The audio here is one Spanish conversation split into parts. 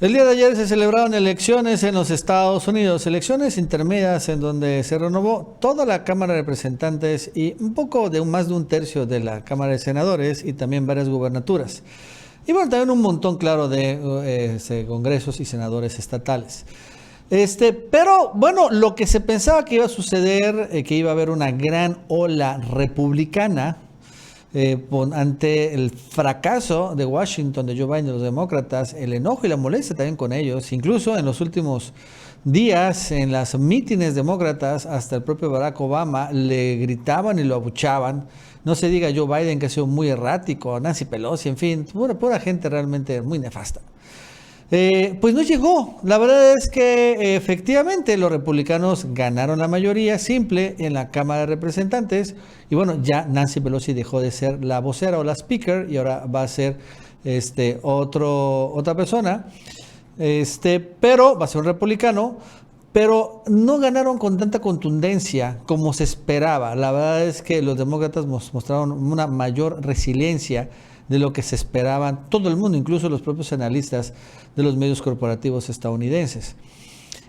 El día de ayer se celebraron elecciones en los Estados Unidos, elecciones intermedias en donde se renovó toda la Cámara de Representantes y un poco de más de un tercio de la Cámara de Senadores y también varias gubernaturas. Y bueno, también un montón, claro, de congresos y senadores estatales. Pero bueno, lo que se pensaba que iba a suceder, que iba a haber una gran ola republicana, ante el fracaso de Washington, de Joe Biden, de los demócratas, el enojo y la molestia también con ellos, incluso en los últimos días, en las mítines demócratas, hasta el propio Barack Obama le gritaban y lo abuchaban. No se diga Joe Biden, que ha sido muy errático, Nancy Pelosi, en fin, pura gente realmente muy nefasta. Pues no llegó. La verdad es que efectivamente los republicanos ganaron la mayoría simple en la Cámara de Representantes. Y bueno, ya Nancy Pelosi dejó de ser la vocera o la speaker y ahora va a ser otra persona. Pero va a ser un republicano. Pero no ganaron con tanta contundencia como se esperaba. La verdad es que los demócratas mostraron una mayor resiliencia de lo que se esperaban todo el mundo, incluso los propios analistas de los medios corporativos estadounidenses.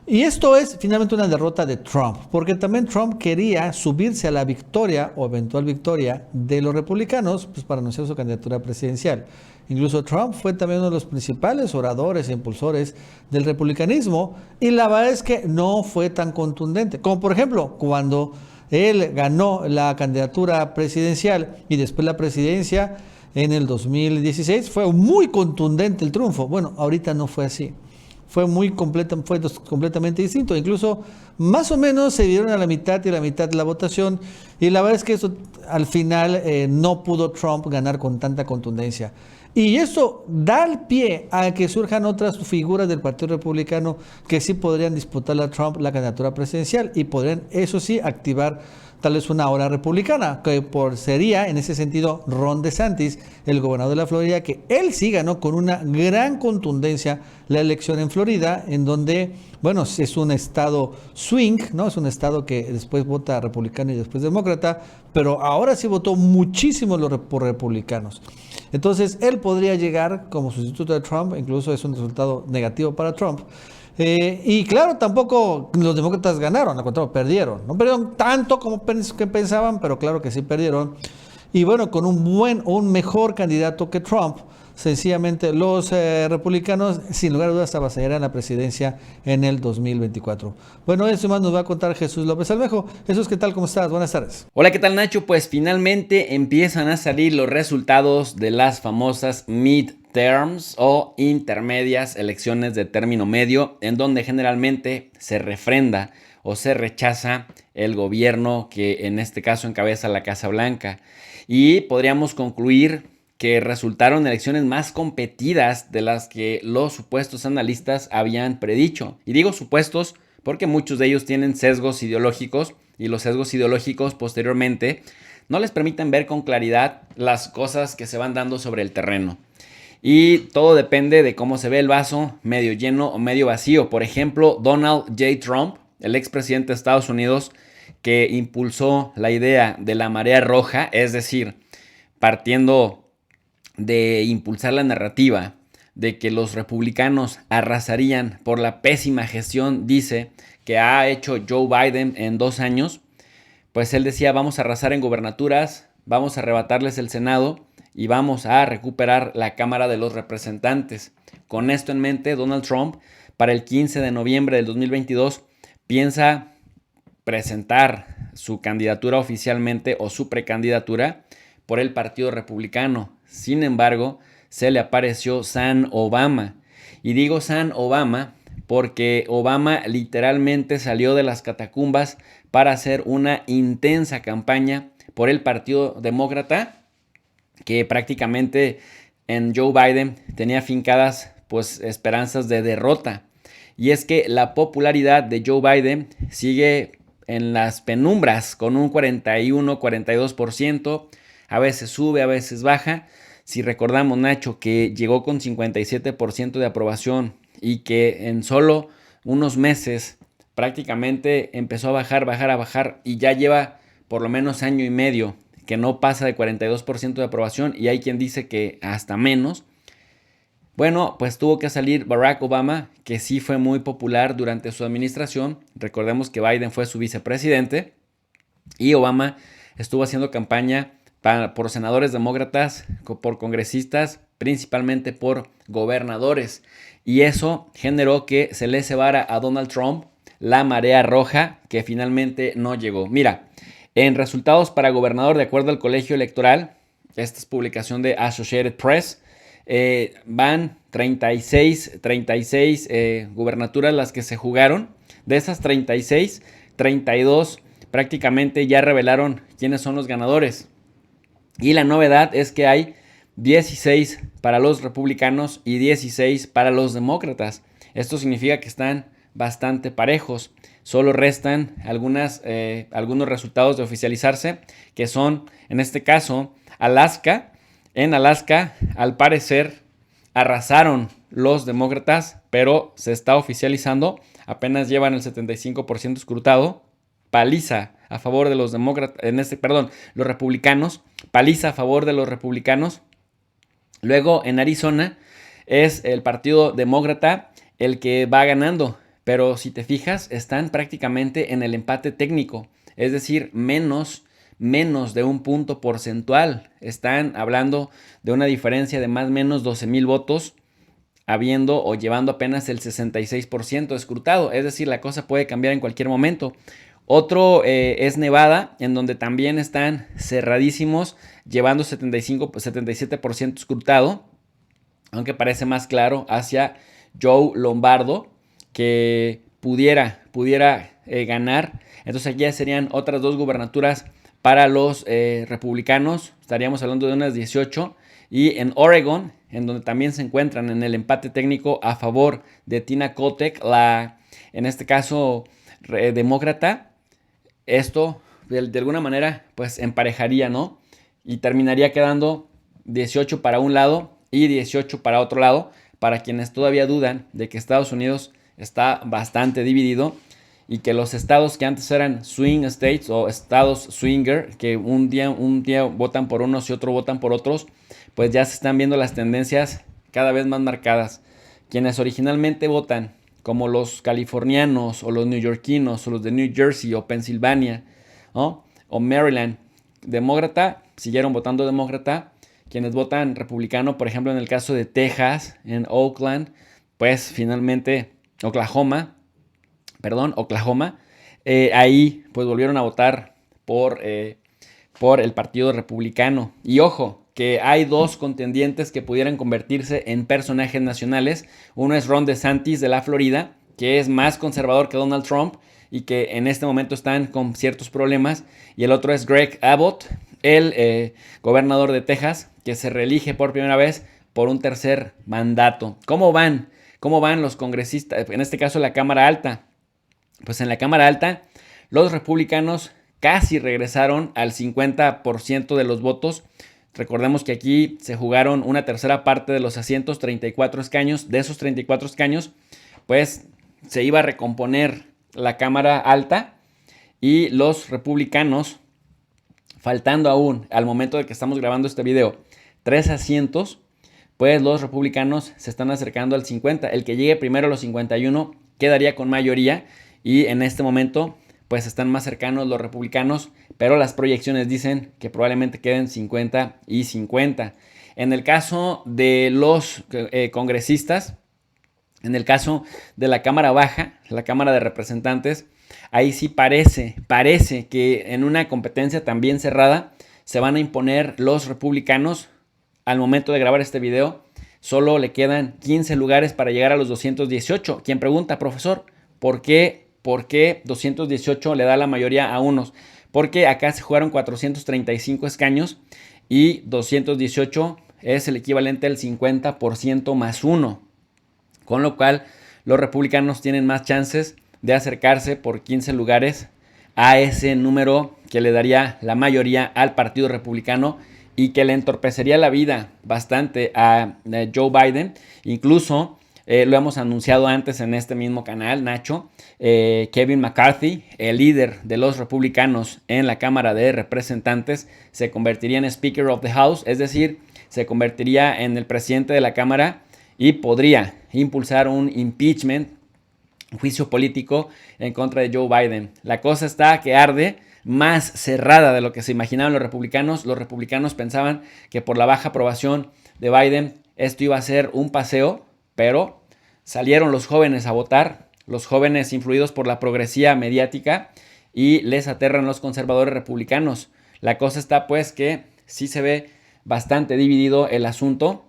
Y esto es finalmente una derrota de Trump, porque también Trump quería subirse a la victoria o eventual victoria de los republicanos, pues, para anunciar su candidatura presidencial. Incluso Trump fue también uno de los principales oradores e impulsores del republicanismo, y la verdad es que no fue tan contundente. Como por ejemplo, cuando él ganó la candidatura presidencial y después la presidencia en el 2016, fue muy contundente el triunfo. Bueno, ahorita no fue así. Fue completamente distinto. Incluso más o menos se dieron a la mitad y la mitad de la votación. Y la verdad es que eso al final no pudo Trump ganar con tanta contundencia. Y eso da el pie a que surjan otras figuras del Partido Republicano que sí podrían disputarle a Trump la candidatura presidencial y podrían, eso sí, activar tal vez una ola republicana, que sería en ese sentido Ron DeSantis, el gobernador de la Florida, que él sí ganó con una gran contundencia la elección en Florida, en donde, bueno, es un estado swing, ¿no? Es un estado que después vota republicano y después demócrata, pero ahora sí votó muchísimo por republicanos. Entonces, él podría llegar como sustituto de Trump, incluso es un resultado negativo para Trump. Y claro, tampoco los demócratas ganaron, al contrario, perdieron. No perdieron tanto como que pensaban, pero claro que sí perdieron. Y bueno, con un mejor candidato que Trump, sencillamente los republicanos, sin lugar a dudas, avasallarán la presidencia en el 2024. Bueno, eso más nos va a contar Jesús López Almejo. Jesús, ¿qué tal? ¿Cómo estás? Buenas tardes. Hola, ¿qué tal, Nacho? Pues finalmente empiezan a salir los resultados de las famosas midterms o intermedias, elecciones de término medio, en donde generalmente se refrenda o se rechaza el gobierno que en este caso encabeza la Casa Blanca. Y podríamos concluir que resultaron elecciones más competidas de las que los supuestos analistas habían predicho. Y digo supuestos porque muchos de ellos tienen sesgos ideológicos y los sesgos ideológicos posteriormente no les permiten ver con claridad las cosas que se van dando sobre el terreno. Y todo depende de cómo se ve el vaso, medio lleno o medio vacío. Por ejemplo, Donald J. Trump, el expresidente de Estados Unidos, que impulsó la idea de la marea roja, es decir, partiendo de impulsar la narrativa de que los republicanos arrasarían por la pésima gestión, dice, que ha hecho Joe Biden en 2 años, pues él decía, vamos a arrasar en gubernaturas, vamos a arrebatarles el Senado y vamos a recuperar la Cámara de los Representantes. Con esto en mente, Donald Trump, para el 15 de noviembre del 2022, piensa presentar su candidatura oficialmente o su precandidatura por el Partido Republicano. Sin embargo, se le apareció San Obama. Y digo San Obama porque Obama literalmente salió de las catacumbas para hacer una intensa campaña por el Partido Demócrata, que prácticamente en Joe Biden tenía fincadas pues esperanzas de derrota. Y es que la popularidad de Joe Biden sigue en las penumbras con un 41-42%, a veces sube, a veces baja. Si recordamos, Nacho, que llegó con 57% de aprobación y que en solo unos meses prácticamente empezó a bajar y ya lleva por lo menos año y medio que no pasa de 42% de aprobación y hay quien dice que hasta menos. Bueno, pues tuvo que salir Barack Obama, que sí fue muy popular durante su administración. Recordemos que Biden fue su vicepresidente y Obama estuvo haciendo campaña por senadores demócratas, por congresistas, principalmente por gobernadores. Y eso generó que se le cebara a Donald Trump la marea roja, que finalmente no llegó. Mira, en resultados para gobernador, de acuerdo al colegio electoral, esta es publicación de Associated Press, van 36 gubernaturas las que se jugaron. De esas 36, 32 prácticamente ya revelaron quiénes son los ganadores. Y la novedad es que hay 16 para los republicanos y 16 para los demócratas. Esto significa que están bastante parejos. Solo restan algunos resultados de oficializarse, que son, en este caso, Alaska. En Alaska, al parecer, arrasaron los demócratas, pero se está oficializando. Apenas llevan el 75% escrutado. Paliza a favor de los demócratas, los republicanos. Paliza a favor de los republicanos. Luego, en Arizona, es el partido demócrata el que va ganando. Pero si te fijas, están prácticamente en el empate técnico. Es decir, menos de un punto porcentual. Están hablando de una diferencia de más o menos 12,000 votos, habiendo o llevando apenas el 66% escrutado. Es decir, la cosa puede cambiar en cualquier momento. Otro es Nevada, en donde también están cerradísimos, llevando 77% escrutado, aunque parece más claro hacia Joe Lombardo, que pudiera ganar. Entonces aquí ya serían otras dos gubernaturas para los republicanos. Estaríamos hablando de unas 18. Y en Oregon, en donde también se encuentran en el empate técnico a favor de Tina Kotek, en este caso demócrata, esto de alguna manera pues emparejaría, ¿no? Y terminaría quedando 18 para un lado y 18 para otro lado, para quienes todavía dudan de que Estados Unidos está bastante dividido y que los estados que antes eran swing states o estados swinger, que un día votan por unos y otro votan por otros, pues ya se están viendo las tendencias cada vez más marcadas. Quienes originalmente votan, como los californianos o los neoyorquinos o los de New Jersey o Pensilvania, ¿no? O Maryland, demócrata, siguieron votando demócrata. Quienes votan republicano, por ejemplo, en el caso de Texas, en Oakland, pues finalmente Oklahoma, ahí pues volvieron a votar por el Partido Republicano. Y ojo, que hay dos contendientes que pudieran convertirse en personajes nacionales. Uno es Ron DeSantis de la Florida, que es más conservador que Donald Trump y que en este momento están con ciertos problemas. Y el otro es Greg Abbott, el gobernador de Texas, que se reelige por primera vez por un tercer mandato. ¿Cómo van? ¿Cómo van los congresistas? En este caso la Cámara Alta. Pues en la Cámara Alta los republicanos casi regresaron al 50% de los votos. Recordemos que aquí se jugaron una tercera parte de los asientos, 34 escaños. De esos 34 escaños, pues se iba a recomponer la Cámara Alta y los republicanos, faltando aún al momento de que estamos grabando este video 3 asientos, pues los republicanos se están acercando al 50. El que llegue primero a los 51 quedaría con mayoría y en este momento pues están más cercanos los republicanos, pero las proyecciones dicen que probablemente queden 50 y 50. En el caso de los congresistas, en el caso de la Cámara Baja, la Cámara de Representantes, ahí sí parece que en una competencia también cerrada se van a imponer los republicanos. Al momento de grabar este video, solo le quedan 15 lugares para llegar a los 218. Quien pregunta, profesor, ¿por qué 218 le da la mayoría a unos? Porque acá se jugaron 435 escaños y 218 es el equivalente al 50% más 1. Con lo cual, los republicanos tienen más chances de acercarse por 15 lugares a ese número que le daría la mayoría al Partido Republicano y que le entorpecería la vida bastante a Joe Biden. Incluso lo hemos anunciado antes en este mismo canal, Nacho, Kevin McCarthy, el líder de los republicanos en la Cámara de Representantes, se convertiría en Speaker of the House, es decir, se convertiría en el presidente de la Cámara y podría impulsar un impeachment, un juicio político en contra de Joe Biden. La cosa está que arde, más cerrada de lo que se imaginaban los republicanos. Los republicanos pensaban que por la baja aprobación de Biden esto iba a ser un paseo, pero salieron los jóvenes a votar, los jóvenes influidos por la progresía mediática, y les aterran los conservadores republicanos. La cosa está pues que sí se ve bastante dividido el asunto,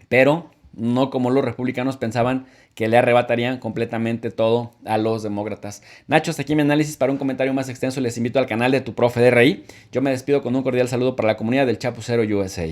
pero no como los republicanos pensaban, que le arrebatarían completamente todo a los demócratas. Nacho, hasta aquí mi análisis. Para un comentario más extenso les invito al canal de Tu Profe DRI. Yo me despido con un cordial saludo para la comunidad del Chapucero USA.